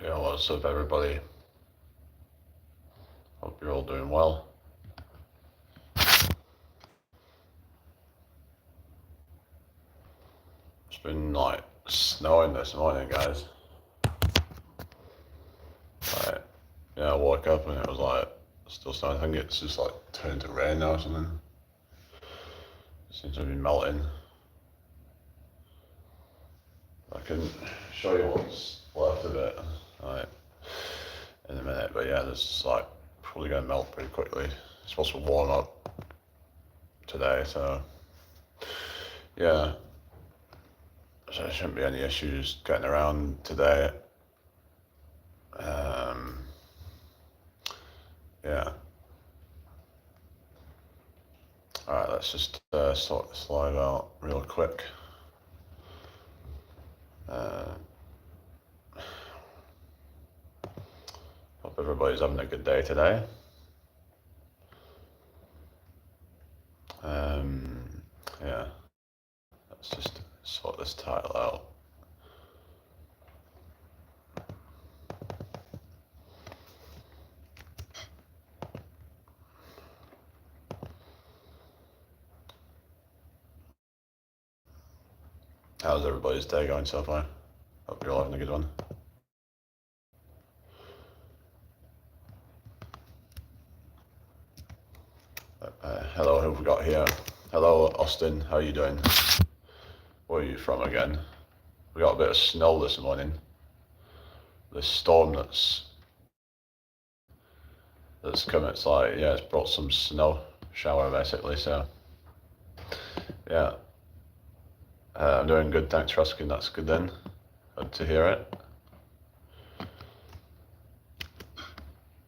Yeah, what's up, everybody? Hope you're all doing well. It's been like snowing this morning, guys. Like, yeah, I woke up and it was like still snowing. I think it's just like turned to rain now or something. It seems to be melting. I can show you what's left of it, like, in a minute. But yeah, this is like probably gonna melt pretty quickly. It's supposed to warm up today, so yeah. So there shouldn't be any issues getting around today. Yeah. Alright, let's just sort this live out real quick. Hope everybody's having a good day today. Yeah, let's just sort this title out. How's everybody's day going so far? Hope you're all having a good one. Hello, who have we got here? Hello, Austin, how are you doing? Where are you from again? We got a bit of snow this morning. This storm that's come, it's like, yeah, it's brought some snow shower basically, so yeah. I'm doing good, thanks for asking, that's good then. Good to hear it.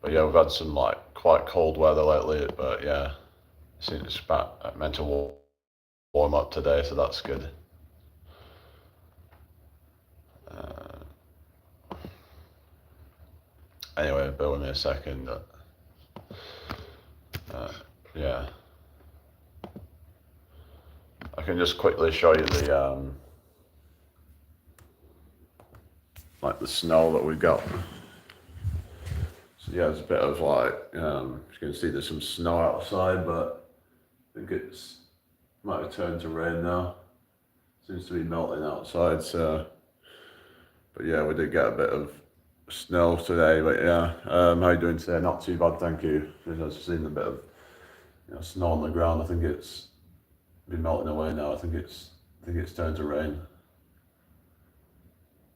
But yeah, we've had some like quite cold weather lately, but yeah, it seems it's meant to warm up today, so that's good. Anyway, bear with me a second. Yeah. I can just quickly show you the like the snow that we got. So yeah, it's a bit of like, you can see there's some snow outside, but I think it's might have turned to rain now. Seems to be melting outside, so. But yeah, we did get a bit of snow today, but yeah. How you doing today? Not too bad, thank you. I've seen a bit of snow on the ground. I think it's been melting away now. I think it's turned to rain.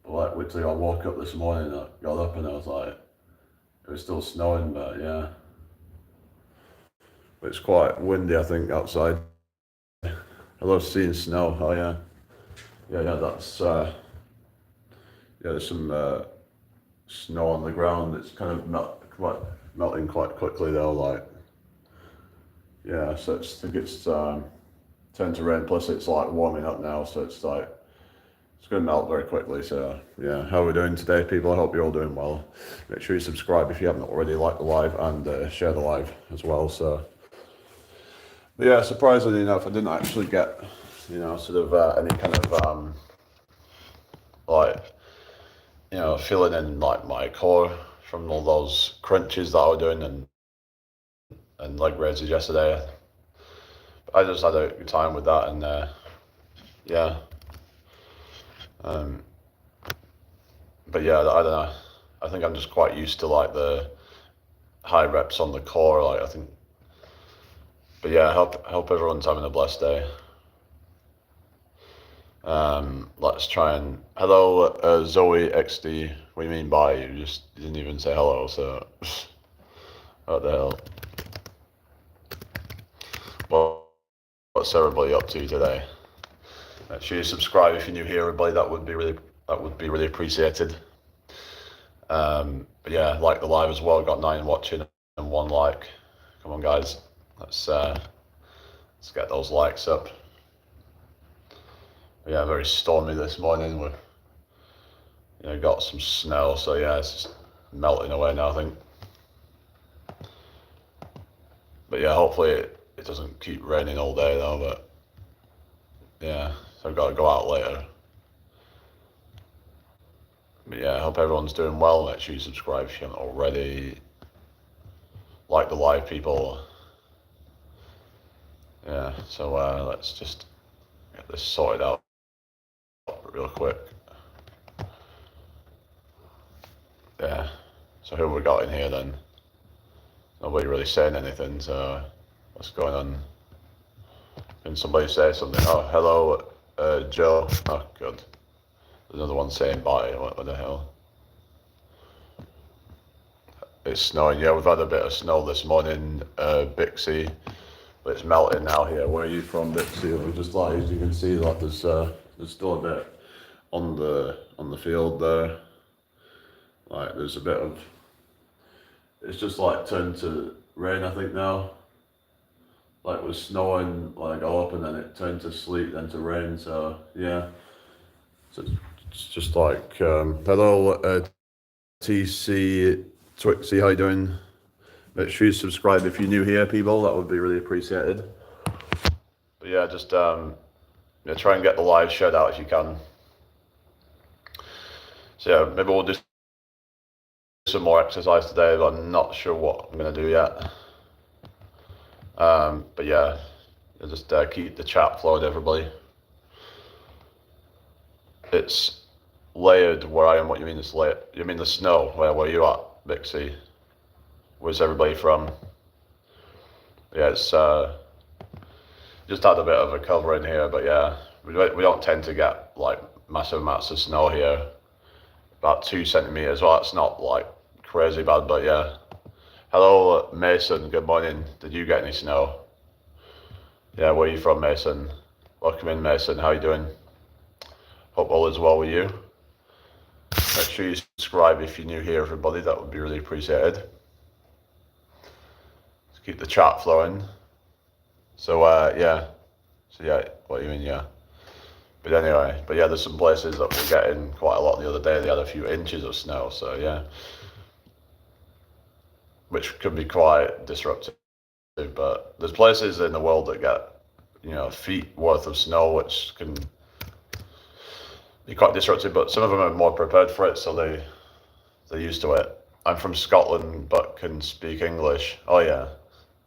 But like literally, I woke up this morning, I got up and I was like, it was still snowing, but yeah. But it's quite windy, I think, outside. I love seeing snow. Oh yeah, yeah. That's yeah. There's some snow on the ground. It's kind of melting quite quickly though. Like yeah, so I think it's turned to rain. Plus, it's like warming up now, so it's like it's going to melt very quickly. So yeah, how are we doing today, people? I hope you're all doing well. Make sure you subscribe if you haven't already, like the live, and share the live as well. So but yeah, surprisingly enough, I didn't actually get sort of any kind of like feeling in like my core from all those crunches that I was doing and leg raises yesterday. I just had a good time with that, and yeah. But yeah, I don't know. I think I'm just quite used to like the high reps on the core. Like I think, but yeah, hope everyone's having a blessed day. Let's try and hello, Zoe XD. What do you mean by you? Just didn't even say hello. So what the hell? Well, what's everybody up to today? Make sure you subscribe if you're new here, everybody. That would be really appreciated. But yeah, like the live as well. Got 9 watching and 1 like. Come on, guys. Let's get those likes up. But yeah, very stormy this morning. We've got some snow, so yeah, it's just melting away now, I think. But yeah, hopefully it doesn't keep raining all day though. But yeah, so I've got to go out later. But yeah, hope everyone's doing well. Make sure you subscribe if you haven't already. Like the live, people. Yeah, so let's just get this sorted out real quick. Yeah, so who have we got in here then? Nobody really saying anything, so what's going on? Can somebody say something? Oh, hello, Joe. Oh, good. There's another one saying bye. What the hell? It's snowing. Yeah, we've had a bit of snow this morning, Bixie. But it's melting now here. Where are you from, Bixie? Just like, as you can see, like there's still a bit on the field there. Like there's a bit of, it's just like turned to rain, I think now. Like it was snowing like all up and then it turned to sleet, then to rain, so yeah. So it's just like, hello, TC, Twixie, how you doing? Make sure you subscribe if you're new here, people, that would be really appreciated. But yeah, just try and get the live shared out if you can. So yeah, maybe we'll do some more exercise today, but I'm not sure what I'm going to do yet. But yeah, just keep the chat flowing, everybody. It's layered where I am. What you mean it's layered? You mean the snow? Where you at, Bixie? Where's everybody from? Yeah, it's just had a bit of a cover in here, but yeah, we don't tend to get like massive amounts of snow here. About 2 centimeters. Well, that's not like crazy bad, but yeah. Hello, Mason. Good morning. Did you get any snow? Yeah, where are you from, Mason? Welcome in, Mason. How you doing? Hope all is well with you. Make sure you subscribe if you're new here, everybody. That would be really appreciated. Let's keep the chat flowing. So yeah. So yeah, what do you mean, yeah? But anyway, but yeah, there's some places that we're getting quite a lot the other day. They had a few inches of snow, so yeah. Which could be quite disruptive. But there's places in the world that get, feet worth of snow, which can be quite disruptive, but some of them are more prepared for it, so they're used to it. I'm from Scotland, but can speak English. Oh yeah,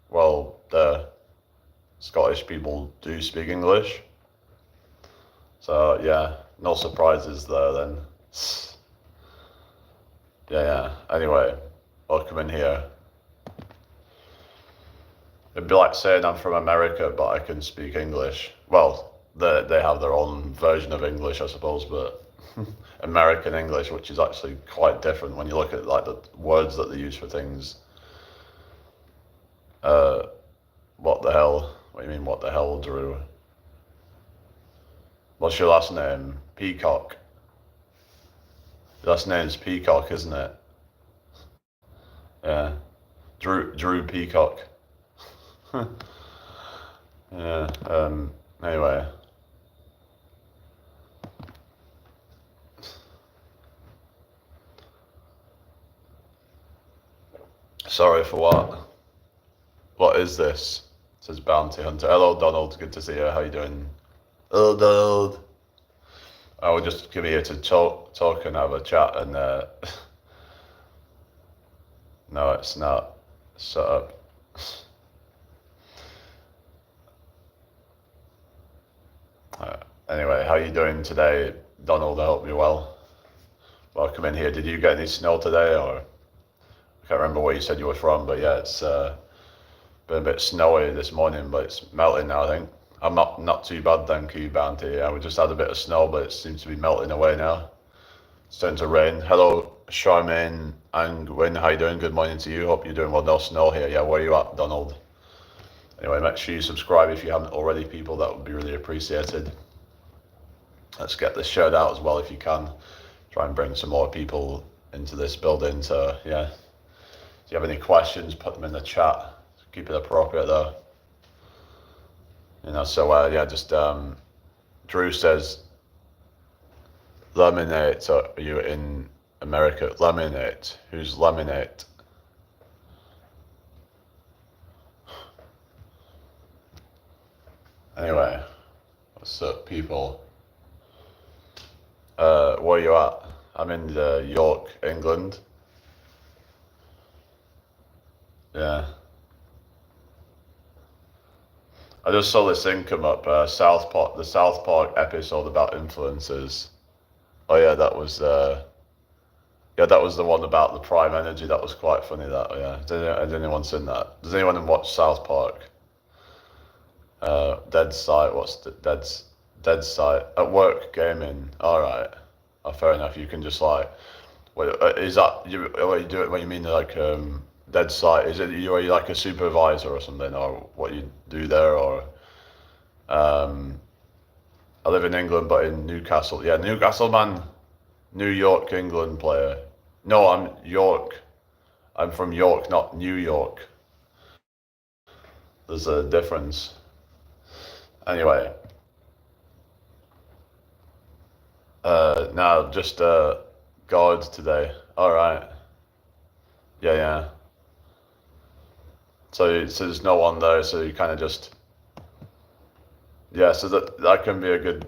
well, the Scottish people do speak English. So yeah, no surprises there then. Yeah. Anyway, welcome in here. It'd be like saying I'm from America, but I can speak English. Well, they have their own version of English, I suppose, but American English, which is actually quite different when you look at like the words that they use for things. What the hell? What do you mean, what the hell, Drew? What's your last name? Peacock. Your last name's Peacock, isn't it? Yeah. Drew Peacock. Yeah. Anyway. Sorry for what? What is this? It says Bounty Hunter. Hello, Donald. Good to see you. How you doing? Hello, Donald. I will just come here to talk and have a chat. And no, it's not set up. Anyway, how you doing today, Donald? I hope you're well. Welcome in here. Did you get any snow today, or I can't remember where you said you were from, but yeah, it's been a bit snowy this morning, but it's melting now, I think. I'm not too bad, thank you, Bounty. Yeah, we just had a bit of snow, but it seems to be melting away now. It's starting to rain. Hello, Charmaine and Win. How you doing? Good morning to you. Hope you're doing well. No snow here. Yeah, where are you at, Donald? Anyway, make sure you subscribe if you haven't already, people. That would be really appreciated. Let's get this shared out as well if you can. Try and bring some more people into this building. So yeah, if you have any questions, put them in the chat. Keep it appropriate though. So yeah, just Drew says, laminate. So are you in America? Laminate. Who's laminate? Anyway, what's up, people? Where you at? I'm in York, England. Yeah. I just saw this thing come up, South Park, the South Park episode about influencers. Oh yeah, that was the one about the prime energy. That was quite funny. That yeah, has anyone seen that? Does anyone watch South Park? Dead site. What's the dead site at work gaming? All right. Oh, fair enough. You can just like, wait, is that you? What you do it when you mean like dead site? Is it you? Are you like a supervisor or something, or what you do there, or um, I live in England, but in Newcastle. Yeah, Newcastle, man. New York, England player. No, I'm York. I'm from York, not New York. There's a difference. Anyway, now just God today. All right. Yeah, yeah. So there's no one there, so you kind of just yeah. So that can be a good.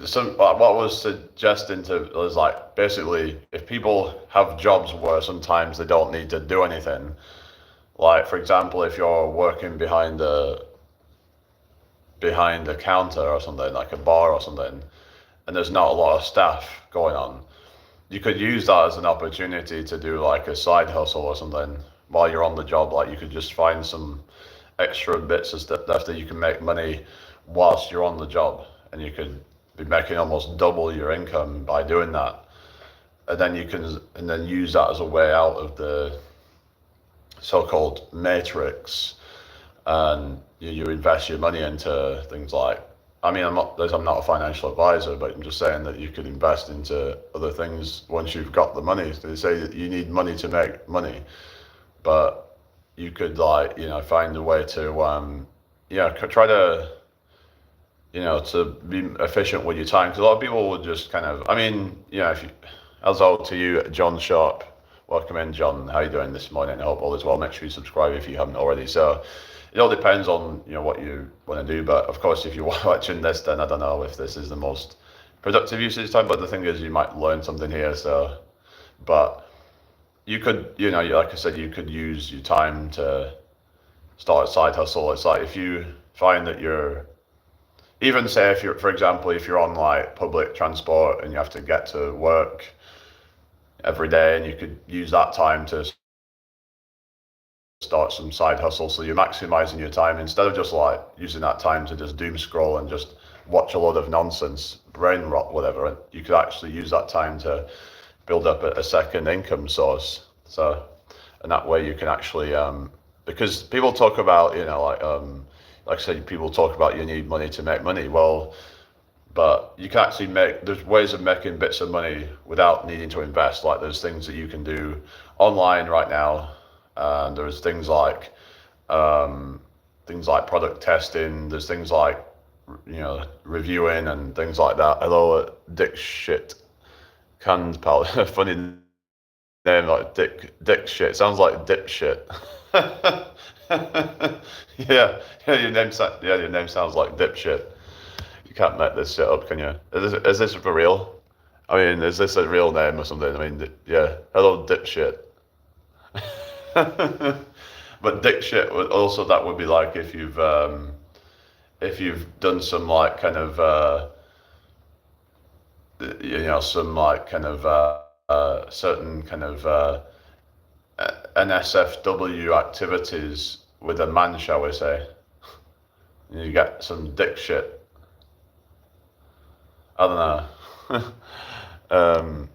Some what I was suggesting to was like basically if people have jobs where sometimes they don't need to do anything. Like for example, if you're working behind a counter or something, like a bar or something, and there's not a lot of staff going on, you could use that as an opportunity to do like a side hustle or something while you're on the job. Like you could just find some extra bits of stuff that you can make money whilst you're on the job, and you could be making almost double your income by doing that. And then use that as a way out of the so-called matrix, and you invest your money into things like I mean I'm not a financial advisor, but I'm just saying that you could invest into other things once you've got the money. They say that you need money to make money, but you could like find a way to try to to be efficient with your time, because a lot of people would just kind of if you as old to you, John Sharp. Welcome in, John. How are you doing this morning? I hope all is well. Make sure you subscribe if you haven't already. So it all depends on what you want to do. But of course, if you're watching this, then I don't know if this is the most productive usage time. But the thing is, you might learn something here. So, but you could, like I said, you could use your time to start a side hustle. It's like if you find that you're even say if you're, for example, if you're on like public transport and you have to get to work every day, and you could use that time to start some side hustle, so you're maximizing your time instead of just like using that time to just doom scroll and just watch a load of nonsense, brain rot, whatever. You could actually use that time to build up a second income source. So, and that way you can actually because people talk about like I said, people talk about you need money to make money. Well, but you can actually there's ways of making bits of money without needing to invest. Like there's things that you can do online right now, and there's things like product testing. There's things like reviewing and things like that. Hello, Dick Shit, canned pal. Funny name, like Dick Shit. Sounds like Dip Shit. Yeah, your name sounds like Dip Shit. You can't make this shit up, can you? Is this for real? I mean, is this a real name or something? I mean, yeah. Hello, dipshit. But dick shit would also, that would be like if you've done some like kind of some like kind of certain kind of NSFW activities with a man, shall we say? You get some dick shit. I don't know. um,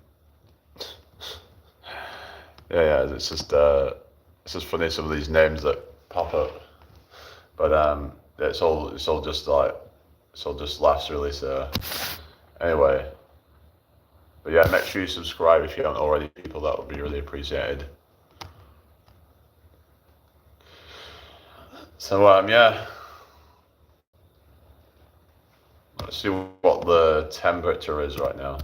yeah, it's just funny, some of these names that pop up, but it's all just like it's all just laughs really. So anyway, but yeah, make sure you subscribe if you haven't already, people. That would be really appreciated. So yeah, let's see what the temperature is right now.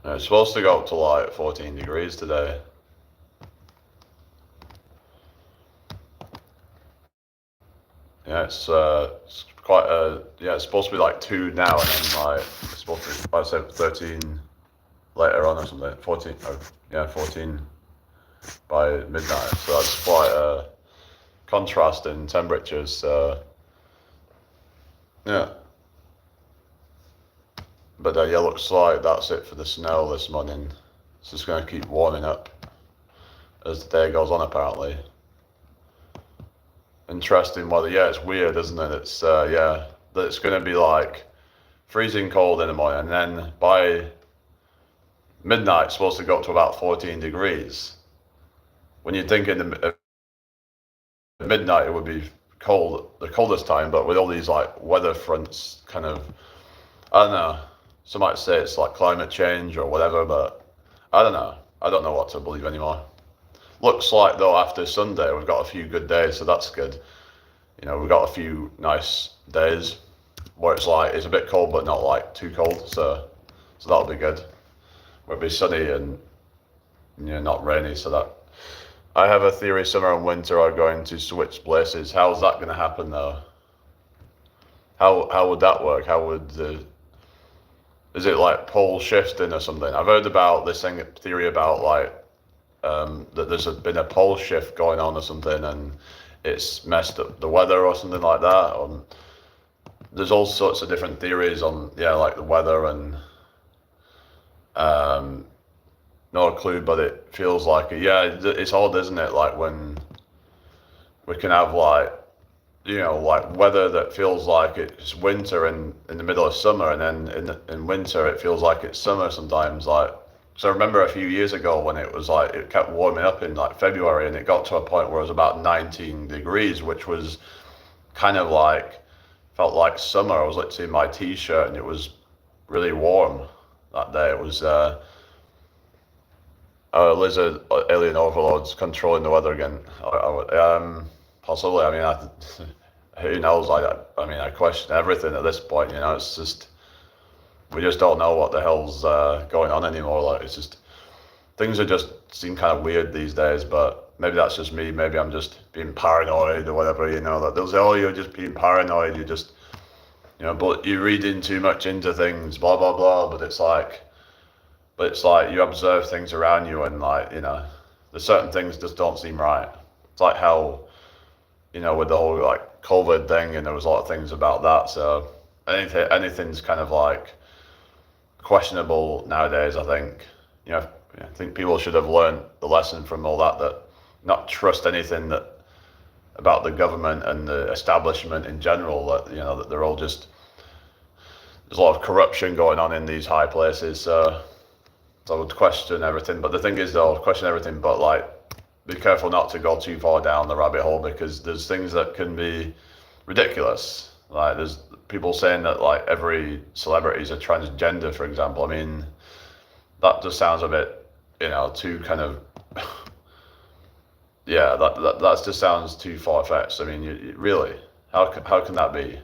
It's supposed to go up to like 14 degrees today. Yeah, it's quite yeah, it's supposed to be like 2 now, and then like it's supposed to be, I said 13 later on or something. 14, oh, yeah, 14 by midnight. So that's quite a contrast in temperatures. So yeah, but yeah, looks like that's it for the snow this morning. It's just going to keep warming up as the day goes on, apparently. Interesting weather. Yeah, it's weird, isn't it? It's yeah, that it's going to be like freezing cold in the morning, and then by midnight it's supposed to go up to about 14 degrees. When you think at midnight it would be cold, the coldest time, but with all these like weather fronts, kind of, I don't know. Some might say it's like climate change or whatever, but I don't know. I don't know what to believe anymore. Looks like though after Sunday we've got a few good days, so that's good. You know, we've got a few nice days where it's like it's a bit cold but not like too cold, so that'll be good. Where it'll be sunny and not rainy, so that I have a theory summer and winter are going to switch places. How's that going to happen though? How would that work? How would the is it like pole shifting or something? I've heard about this theory about like that there's been a pole shift going on or something, and it's messed up the weather or something like that. There's all sorts of different theories on like the weather and no clue, but it feels like it. Yeah, it's odd, isn't it? Like when we can have like like weather that feels like it's winter in the middle of summer, and then in winter it feels like it's summer sometimes. Like, so I remember a few years ago when it was like it kept warming up in like February, and it got to a point where it was about 19 degrees, which was kind of like felt like summer. I was literally in my t-shirt, and it was really warm that day. It was lizard alien overlords controlling the weather again. Possibly. I mean, who knows? I mean, I question everything at this point. It's just we just don't know what the hell's going on anymore. Like, it's just things are just seem kind of weird these days. But maybe that's just me. Maybe I'm just being paranoid or whatever. That they'll say, "Oh, you're just being paranoid. You just, but you're reading too much into things." Blah blah blah. But it's like you observe things around you, and there's certain things just don't seem right. It's like how, with the whole like COVID thing, and there was a lot of things about that. So anything's kind of like questionable nowadays. I think, I think people should have learned the lesson from all that not trust anything that about the government and the establishment in general. That they're all just there's a lot of corruption going on in these high places. So I would question everything. But the thing is, though, question everything, but like, be careful not to go too far down the rabbit hole, because there's things that can be ridiculous. Like, there's people saying that like every celebrity is a transgender, for example. I mean, that just sounds a bit, too kind of, yeah, that just sounds too far fetched. I mean, really, how can that be?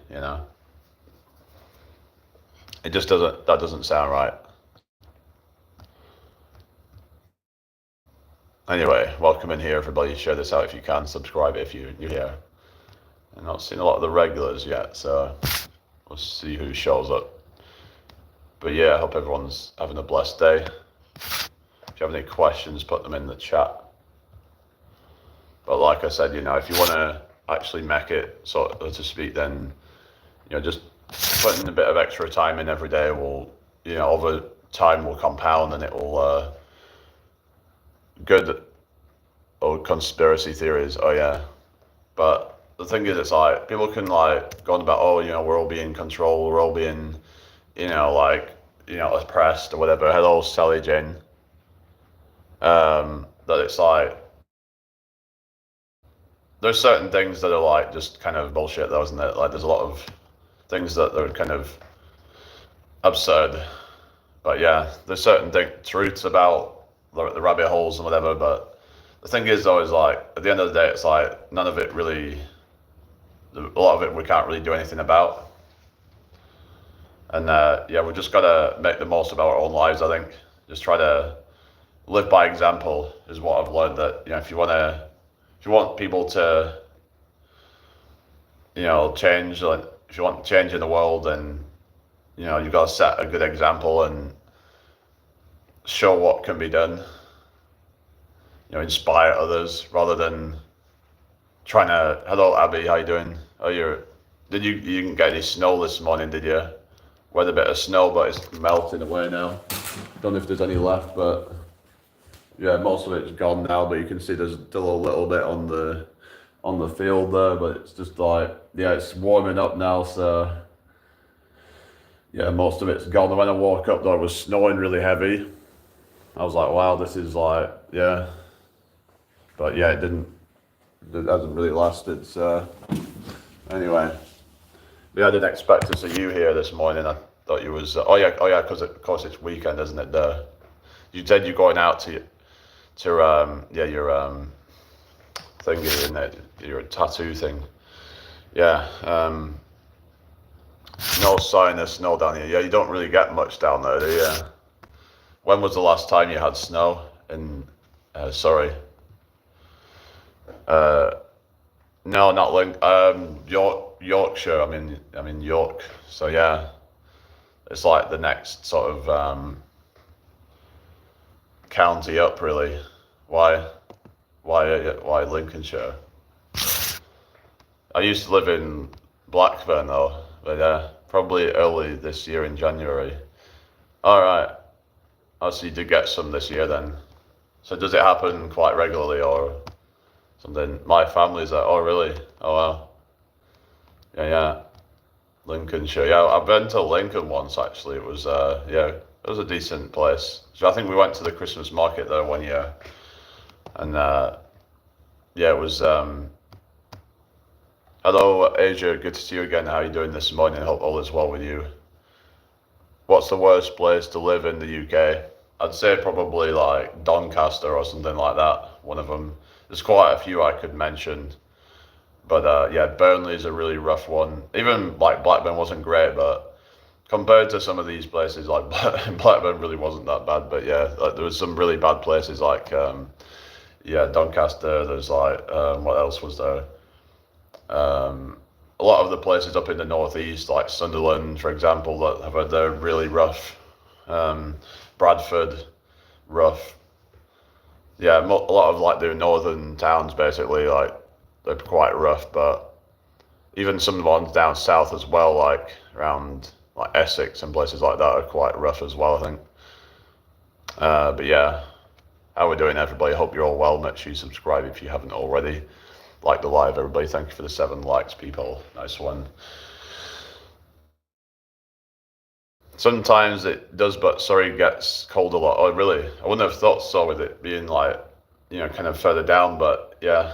It just doesn't sound right. Anyway, welcome in here, everybody. Share this out if you can. Subscribe if you're here. I'm not seeing a lot of the regulars yet, so we'll see who shows up. But yeah, I hope everyone's having a blessed day. If you have any questions, put them in the chat. But like I said, if you want to actually make it, so to speak, then just putting a bit of extra time in every day will, over time will compound, and it will. Good old conspiracy theories. Oh yeah, but the thing is, it's like people can like go on about, oh, we're all being controlled, we're all being, oppressed or whatever. Hello, Sally Jane. That it's like there's certain things that are like just kind of bullshit, though, isn't it? Like, there's a lot of things that are kind of absurd. But yeah, there's certain truths about the rabbit holes and whatever. But the thing is, though, is like at the end of the day, it's like none of it really. A lot of it we can't really do anything about. And we just gotta make the most of our own lives. I think just try to live by example is what I've learned. That if you want people to, change. Like if you want change in the world, then you've got to set a good example and show what can be done. Inspire others rather than trying to. Hello, Abby. How you doing? Oh, you didn't get any snow this morning, did you? We had a bit of snow, but it's melting away now. Don't know if there's any left, but yeah, most of it's gone now. But you can see there's still a little bit on the field there, but it's just like, yeah, it's warming up now, so yeah, most of it's gone. When I woke up though, it was snowing really heavy. I was like, wow, this is like, yeah, but yeah, it hasn't really lasted, so anyway. Yeah, I didn't expect to see you here this morning. I thought you was, oh yeah, because of course it's weekend, isn't it? You said you're going out to your thingy, isn't it? Your tattoo thing. Yeah. No sign of snow down here. Yeah, you don't really get much down there, do you? When was the last time you had snow? Sorry. No, not Link. Yorkshire. I'm in York. So yeah, it's like the next sort of county up, really. Why? Why Lincolnshire? I used to live in Blackburn though, but yeah, probably early this year in January. All right. Oh, so you did get some this year then. So does it happen quite regularly or something? My family's like, oh really? Oh wow. Yeah. Lincolnshire. Yeah, I've been to Lincoln once actually. It was it was a decent place. So I think we went to the Christmas market there one year, and yeah, it was. Hello, Asia. Good to see you again. How are you doing this morning? Hope all is well with you. What's the worst place to live in the UK? I'd say probably like Doncaster or something like that. One of them. There's quite a few I could mention, but yeah, Burnley is a really rough one. Even like Blackburn wasn't great, but compared to some of these places, like Blackburn really wasn't that bad. But yeah, like, there was some really bad places like Doncaster. There's like what else was there? A lot of the places up in the northeast, like Sunderland, for example, that have had they're really rough. Bradford, rough. Yeah, a lot of like the northern towns basically, like they're quite rough. But even some of the ones down south as well, like around like Essex and places like that, are quite rough as well, I think. But yeah, how we doing, everybody? Hope you're all well. Make sure you subscribe if you haven't already. Like the live, everybody. Thank you for the 7 likes, people. Nice one. Sometimes it does, but Surrey gets cold a lot. Oh, really? I wouldn't have thought so with it being like, kind of further down, but yeah,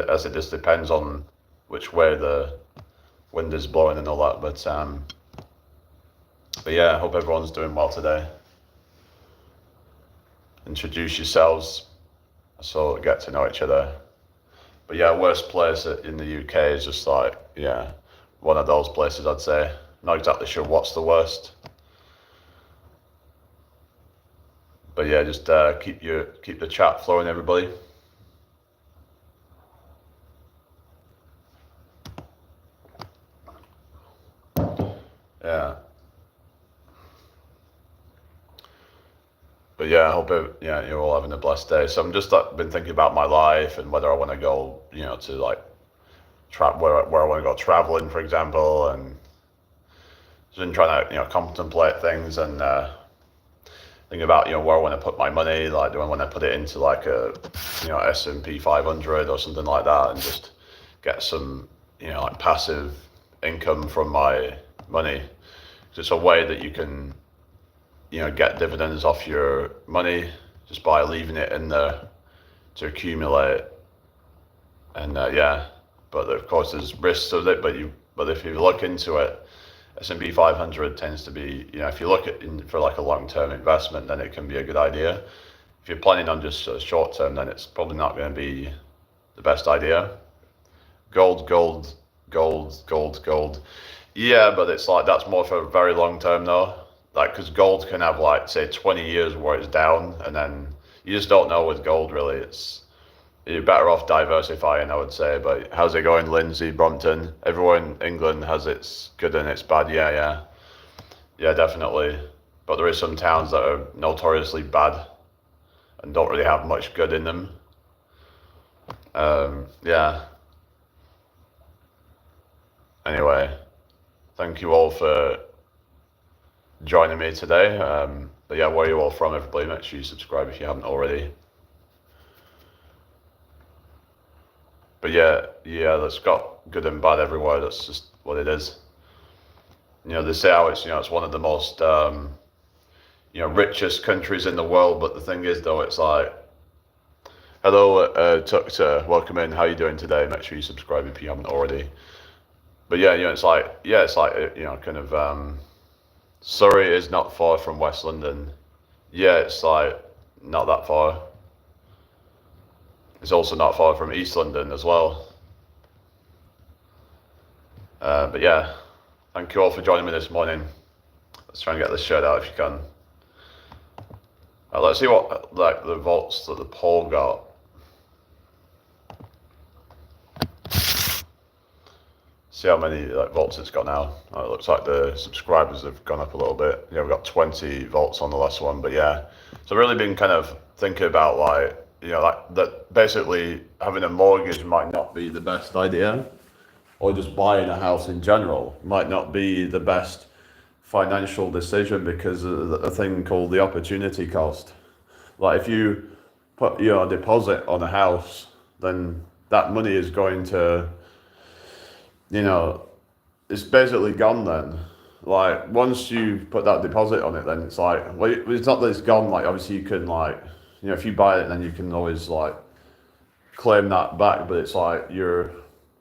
as it just depends on which way the wind is blowing and all that. But yeah, I hope everyone's doing well today. Introduce yourselves so get to know each other. But yeah, worst place in the UK is just like, yeah, one of those places I'd say. Not exactly sure what's the worst. But yeah, just keep the chat flowing, everybody. Yeah. But yeah, I hope you're all having a blessed day. So I'm just been thinking about my life and whether I want to go, to like where I want to go traveling, for example, and just been trying to contemplate things and think about where I want to put my money. Like, do I want to put it into like a S&P 500 or something like that, and just get some like passive income from my money? It's a way that you can get dividends off your money just by leaving it in there to accumulate. And yeah, but of course there's risks of it. But if you look into it, S&P 500 tends to be, if you look for like a long-term investment, then it can be a good idea. If you're planning on just short-term, then it's probably not going to be the best idea. Gold. Yeah, but it's like that's more for very long-term though. Like, because gold can have like say 20 years where it's down, and then you just don't know with gold really. you're better off diversifying, I would say. But how's it going, Lindsay, Brompton? Everyone in England has its good and its bad. Yeah, definitely. But there is some towns that are notoriously bad and don't really have much good in them. Yeah. Anyway, thank you all for joining me today. But yeah, where are you all from, everybody? Make sure you subscribe if you haven't already. But yeah, that's got good and bad everywhere. That's just what it is. They say how it's one of the most richest countries in the world. But the thing is, though, it's like, hello, Tuxer, welcome in. How you doing today? Make sure you subscribe if you haven't already. But it's like kind of Surrey is not far from West London. Yeah, it's like not that far. It's also not far from East London as well. But yeah, thank you all for joining me this morning. Let's try and get this shared out if you can. Let's see what the votes that the poll got. See how many votes it's got now. It looks like the subscribers have gone up a little bit. Yeah, we've got 20 votes on the last one, but yeah. So really been kind of thinking about that basically having a mortgage might not be the best idea, or just buying a house in general might not be the best financial decision because of a thing called the opportunity cost. Like if you put your deposit on a house, then that money is going to, it's basically gone then. Like once you put that deposit on it, then it's like, well, it's not that it's gone. Like obviously you can if you buy it, then you can always claim that back. But it's like you're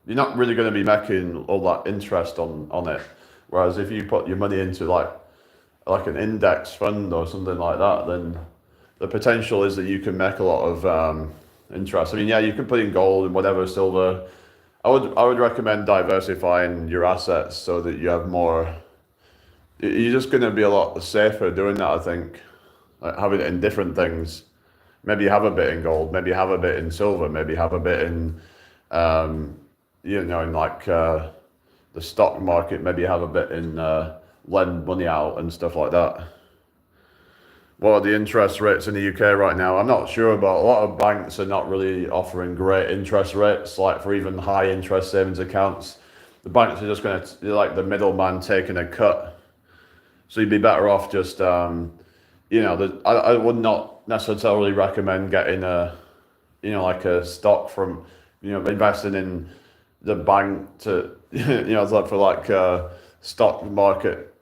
not really going to be making all that interest on it. Whereas if you put your money into like an index fund or something like that, then the potential is that you can make a lot of interest. I mean, yeah, you can put in gold and whatever, silver. I would recommend diversifying your assets so that you have more. You're just going to be a lot safer doing that, I think. Like having it in different things. Maybe you have a bit in gold, maybe you have a bit in silver, maybe you have a bit in, in the stock market, maybe you have a bit in lend money out and stuff like that. What are the interest rates in the UK right now? I'm not sure, but a lot of banks are not really offering great interest rates, like for even high interest savings accounts. The banks are just going to, like the middleman taking a cut. So you'd be better off just, I would not necessarily recommend getting a stock from, investing in the bank to, it's like for stock market.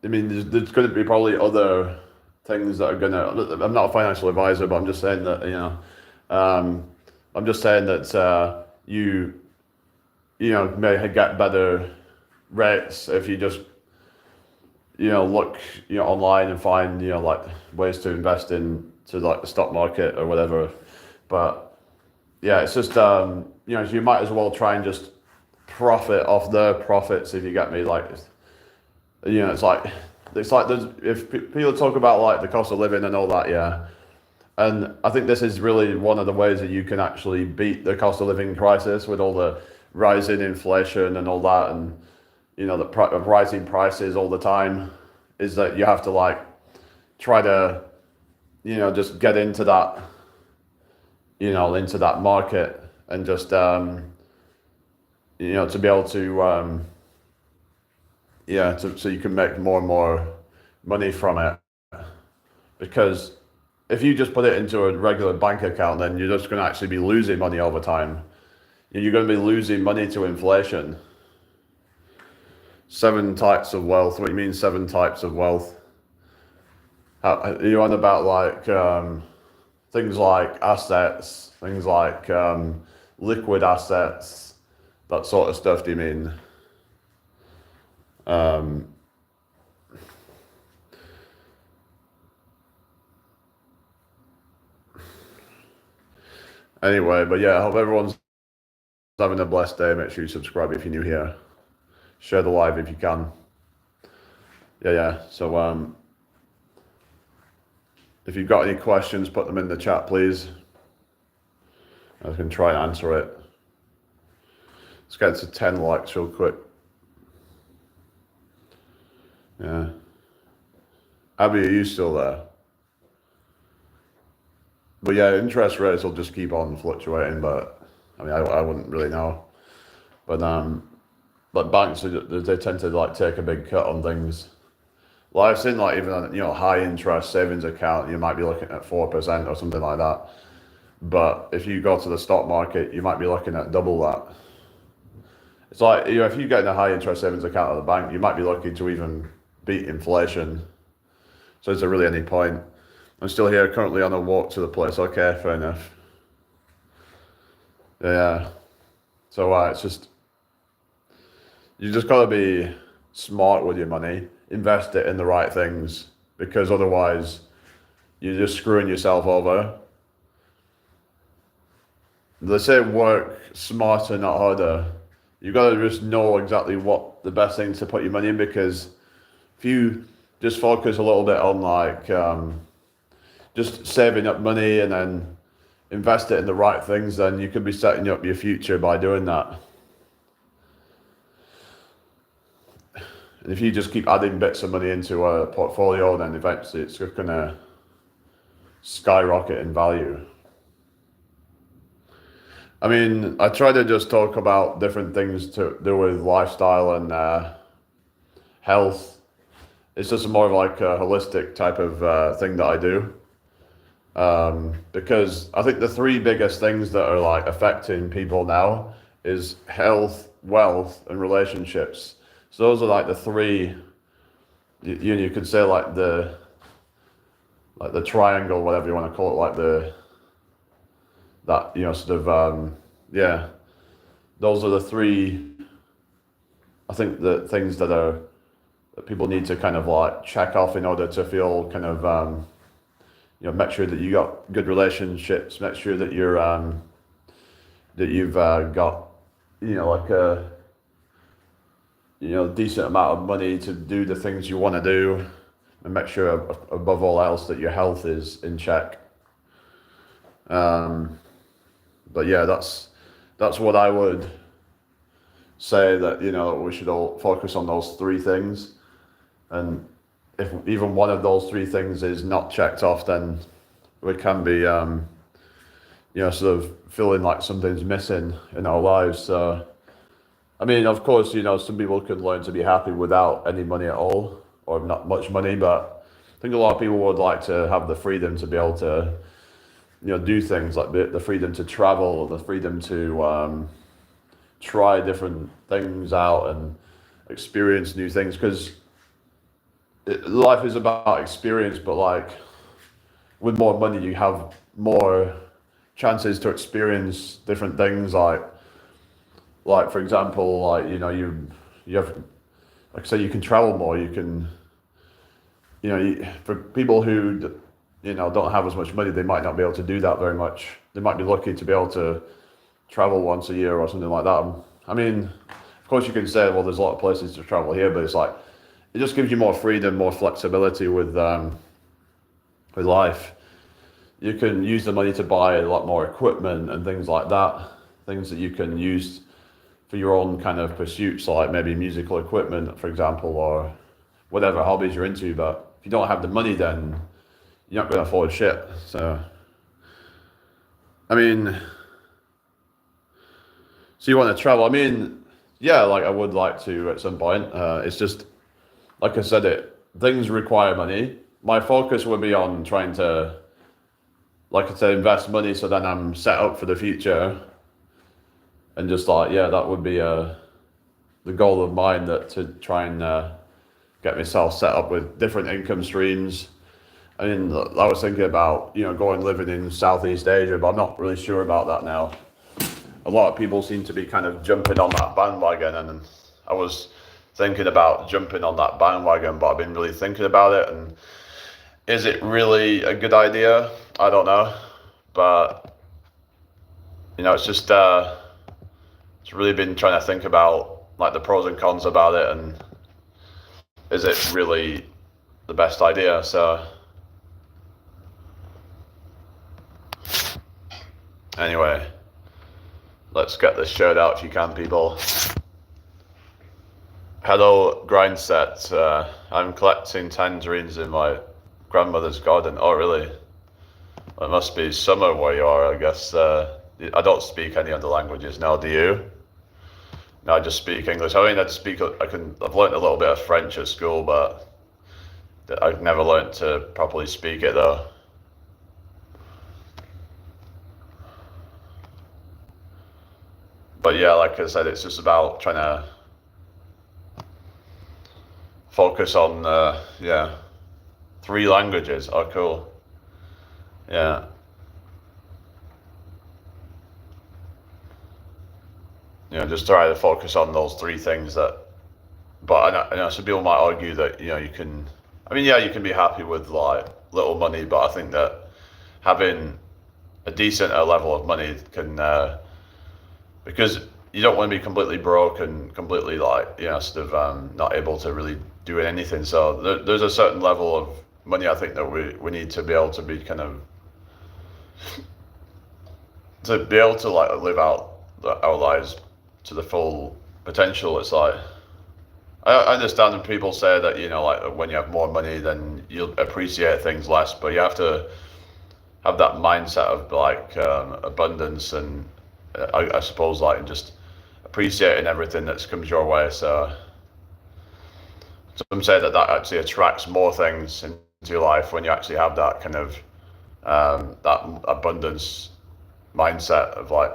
I mean, there's going to be probably other things that are going to, I'm not a financial advisor, but I'm just saying that, you may get better rates if you just, look, online and find, ways to invest in the stock market or whatever. But yeah, it's just, you might as well try and just profit off their profits, if you get me. It's like there's, if people talk about the cost of living and all that, yeah. And I think this is really one of the ways that you can actually beat the cost of living crisis with all the rising inflation and all that, and the rising prices all the time, is that you have to try to just get into that into that market and just to be able to so you can make more and more money from it. Because if you just put it into a regular bank account, then you're just going to actually be losing money over time. You're going to be losing money to inflation. 7 types of wealth. What do you mean 7 types of wealth? Are you on about things like assets, things like liquid assets, that sort of stuff, do you mean? Anyway, but yeah, I hope everyone's having a blessed day. Make sure you subscribe if you're new here. Share the live if you can. Yeah. So if you've got any questions, put them in the chat, please. I can try and answer it. Let's get to 10 likes real quick. Yeah. Abby, are you still there? But yeah, interest rates will just keep on fluctuating, but I mean, I wouldn't really know. But banks, they tend to like take a big cut on things. Like I've seen like even on, high interest savings account, you might be looking at 4% or something like that. But if you go to the stock market, you might be looking at double that. It's like, if you get in a high interest savings account at the bank, you might be looking to even beat inflation. So is there really any point? I'm still here currently on a walk to the place. Okay, fair enough. Yeah. So it's just, you just gotta be smart with your money, invest it in the right things, because otherwise you're just screwing yourself over. They say work smarter, not harder. You gotta just know exactly what the best things to put your money in, because if you just focus a little bit on like just saving up money and then invest it in the right things, then you could be setting up your future by doing that. And if you just keep adding bits of money into a portfolio, then eventually it's just gonna skyrocket in value. I mean, I try to just talk about different things to do with lifestyle and health. It's just more of like a holistic type of thing that I do. Because I think the three biggest things that are like affecting people now is health, wealth, and relationships. So those are like the three. You could say like the triangle, whatever you want to call it, like that sort of yeah. Those are the three. I think the things that people need to kind of like check off in order to feel kind of make sure that you got good relationships, make sure that you've got like a decent amount of money to do the things you want to do, and make sure above all else that your health is in check. But yeah, that's what I would say, that we should all focus on those three things. And if even one of those three things is not checked off, then we can be, sort of feeling like something's missing in our lives. So, I mean, of course, some people can learn to be happy without any money at all, or not much money, but I think a lot of people would like to have the freedom to be able to, do things like the freedom to travel, the freedom to try different things out and experience new things, because life is about experience, but like with more money you have more chances to experience different things, like for example, like you have, like say, you can travel more, you can for people who don't have as much money, they might not be able to do that very much. They might be lucky to be able to travel once a year or something like that. I mean, of course you can say, well, there's a lot of places to travel here, but it's like, it just gives you more freedom, more flexibility with life. You can use the money to buy a lot more equipment and things like that, things that you can use for your own kind of pursuits, like maybe musical equipment, for example, or whatever hobbies you're into. But if you don't have the money, then you're not going to afford shit. So, I mean, so you want to travel? I mean, yeah, like I would like to at some point. It's just, like I said, things require money. My focus would be on trying to, like I said, invest money so then I'm set up for the future. And just like, yeah, that would be the goal of mine, that to try and get myself set up with different income streams. I mean, I was thinking about, going living in Southeast Asia, but I'm not really sure about that now. A lot of people seem to be kind of jumping on that bandwagon, and I was thinking about jumping on that bandwagon, but I've been really thinking about it, and is it really a good idea? I don't know, but it's just it's really been trying to think about like the pros and cons about it, and is it really the best idea? So anyway, Let's get this shirt out if you can, people. Hello, grind set. I'm collecting tangerines in my grandmother's garden. Oh, really? It must be summer where you are, I guess. I don't speak any other languages now, do you? No, I just speak English. I mean, I've learned a little bit of French at school, but I've never learned to properly speak it though. But yeah, like I said, it's just about trying to focus on, yeah, 3 languages. Oh, cool. Yeah. Just try to focus on those 3 things but I know some people might argue that, you can, I mean, yeah, you can be happy with like little money, but I think that having a decent level of money can, because you don't want to be completely broke and completely like, sort of not able to really do anything. So there's a certain level of money I think that we need to be able to be kind of, to be able to like live out our lives to the full potential. It's like, I understand when people say that, like when you have more money, then you'll appreciate things less, but you have to have that mindset of like abundance and I suppose like just appreciating everything that comes your way. So some say that actually attracts more things into your life when you actually have that kind of that abundance mindset of like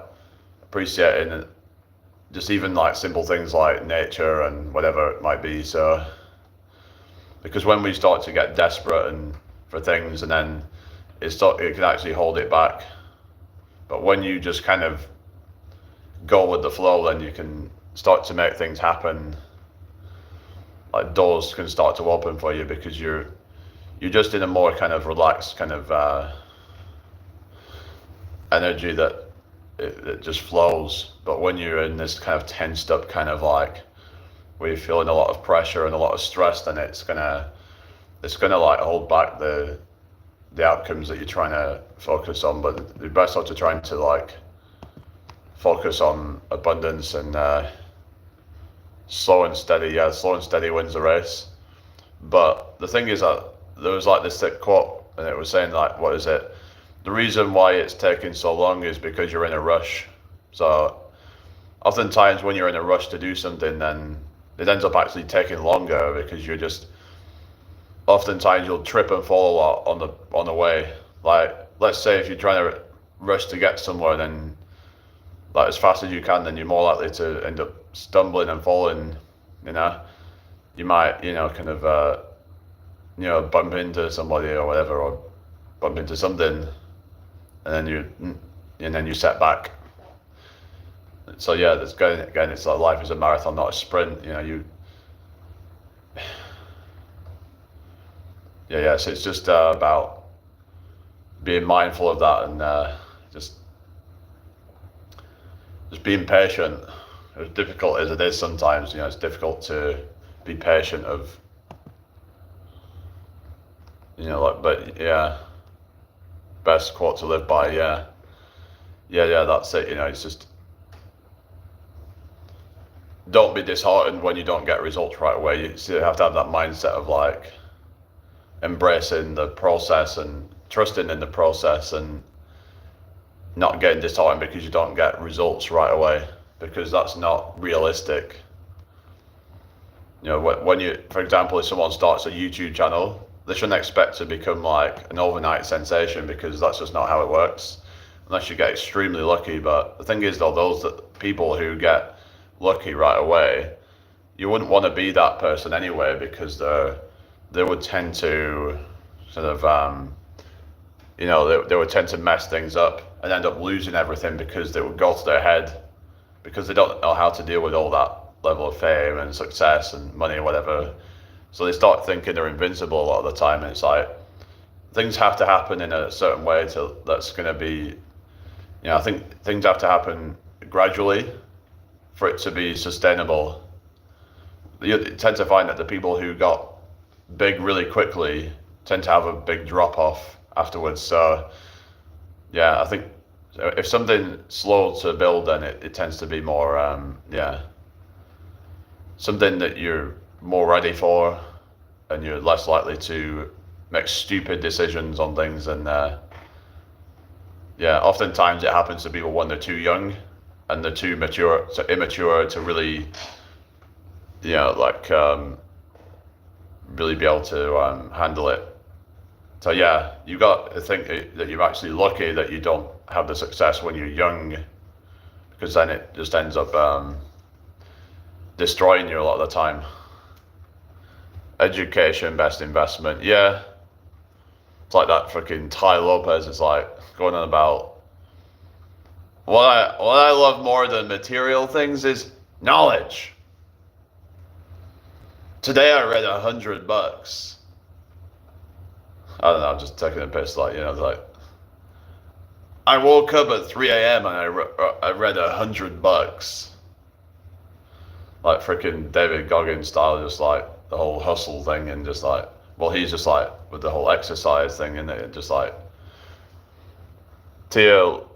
appreciating just even like simple things like nature and whatever it might be. So because when we start to get desperate and for things, and then it can actually hold it back. But when you just kind of go with the flow, then you can start to make things happen. Like doors can start to open for you because you're just in a more kind of relaxed kind of energy that it just flows. But when you're in this kind of tensed up kind of like where you're feeling a lot of pressure and a lot of stress, then it's gonna like hold back the outcomes that you're trying to focus on. But the best are to trying to like focus on abundance and slow and steady. Yeah, slow and steady wins the race. But the thing is that there was like this thick quote, and it was saying like, what is it? The reason why it's taking so long is because you're in a rush. So oftentimes when you're in a rush to do something, then it ends up actually taking longer because you're just, oftentimes you'll trip and fall a lot on the way. Like, let's say if you're trying to rush to get somewhere, then like as fast as you can, then you're more likely to end up stumbling and falling. You might, kind of, bump into somebody or whatever, or bump into something, and then you set back. So yeah, it's like life is a marathon, not a sprint. So it's just about being mindful of that and just being patient. As difficult as it is sometimes, it's difficult to be patient of, but yeah, best quote to live by. Yeah, that's it. It's just, don't be disheartened when you don't get results right away. You have to have that mindset of like embracing the process and trusting in the process and not getting disheartened because you don't get results right away, because that's not realistic. When you, for example, if someone starts a YouTube channel, they shouldn't expect to become like an overnight sensation, because that's just not how it works, unless you get extremely lucky. But the thing is though, those people who get lucky right away, you wouldn't want to be that person anyway, because they would tend to sort of, they would tend to mess things up and end up losing everything because they would go to their head, because they don't know how to deal with all that level of fame and success and money or whatever. So they start thinking they're invincible a lot of the time, and it's like things have to happen in a certain way that's going to be, I think things have to happen gradually for it to be sustainable. You tend to find that the people who got big really quickly tend to have a big drop off afterwards. So yeah, I think So if something slow to build, then it tends to be more, something that you're more ready for, and you're less likely to make stupid decisions on things. And oftentimes it happens to people when they're too young and they're too immature to really, really be able to handle it. So yeah, you got to think that you're actually lucky that you don't have the success when you're young, because then it just ends up destroying you a lot of the time. Education, best investment. Yeah, it's like that freaking Ty Lopez is like going on about what I love more than material things is knowledge. Today I read $100. I don't know, I'm just taking a piss, like, like, I woke up at 3 a.m. and I read $100. Like freaking David Goggins style, just like the whole hustle thing, and just like, well, he's just like with the whole exercise thing, and it just like Tio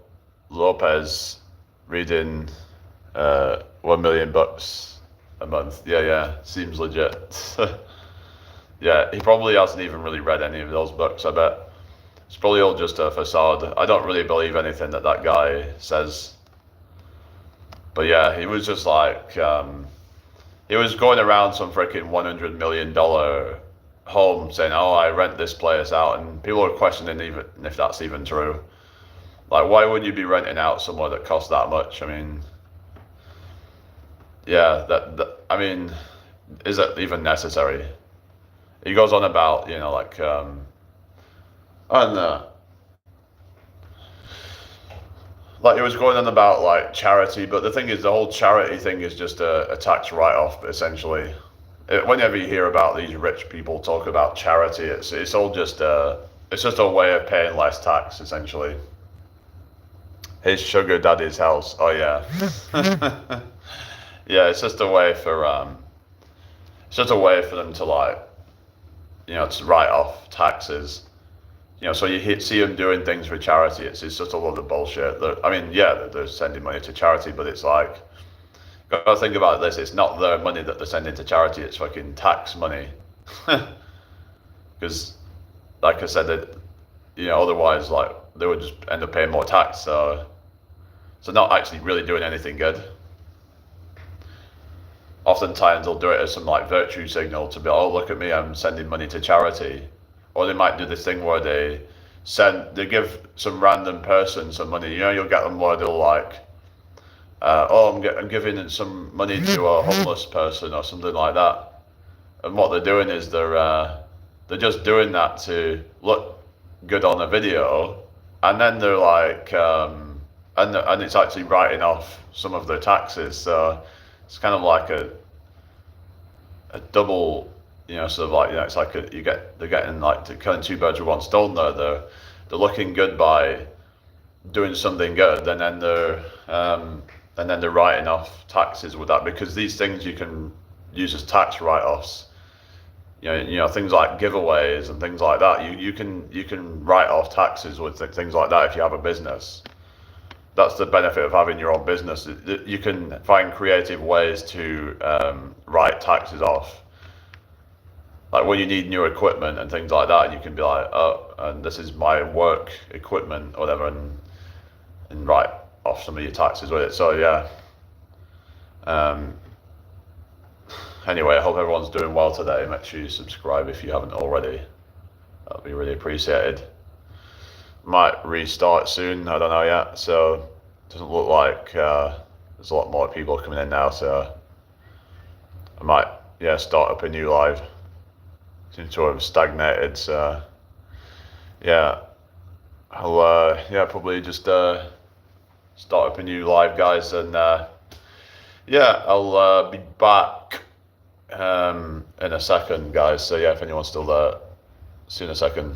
Lopez reading $1 million a month. Yeah, seems legit. Yeah, he probably hasn't even really read any of those books, I bet. It's probably all just a facade. I don't really believe anything that guy says. But yeah, he was just like, he was going around some freaking $100 million home saying, oh, I rent this place out. And people are questioning even if that's even true. Like, why would you be renting out somewhere that costs that much? I mean, yeah, I mean, is it even necessary? He goes on about, like, I don't know. Like, he was going on about, like, charity, but the thing is, the whole charity thing is just a tax write-off, essentially. Whenever you hear about these rich people talk about charity, it's all just it's just a way of paying less tax, essentially. His sugar daddy's house. Oh yeah. Yeah, it's just a way for them to, like, to write off taxes. So you see them doing things for charity. It's just a lot of bullshit. I mean, yeah, they're sending money to charity, but it's like, gotta think about this. It's not their money that they're sending to charity. It's fucking tax money. Because, like I said, otherwise, like, they would just end up paying more tax. So not actually really doing anything good. Oftentimes they'll do it as some like virtue signal to be, oh, look at me, I'm sending money to charity. Or they might do this thing where they give some random person some money. You'll get them where they'll like, I'm giving some money to a homeless person or something like that. And what they're doing is they're just doing that to look good on a video, and then they're like, and it's actually writing off some of their taxes. So it's kind of like a double, sort of like, it's like they're getting like to killing two birds with one stone there. They're looking good by doing something good, and then they're writing off taxes with that, because these things you can use as tax write-offs. Things like giveaways and things like that. You can write off taxes with things like that if you have a business. That's the benefit of having your own business. You can find creative ways to write taxes off. Like when you need new equipment and things like that, you can be like, oh, and this is my work equipment or whatever, and write off some of your taxes with it. So yeah. Anyway, I hope everyone's doing well today. Make sure you subscribe if you haven't already. That'd be really appreciated. Might restart soon, I don't know yet. So it doesn't look like there's a lot more people coming in now. So I might, start up a new live. Seems to have stagnated. So yeah, I'll probably just start up a new live, guys, and I'll be back in a second, guys. So yeah, if anyone's still there, see you in a second.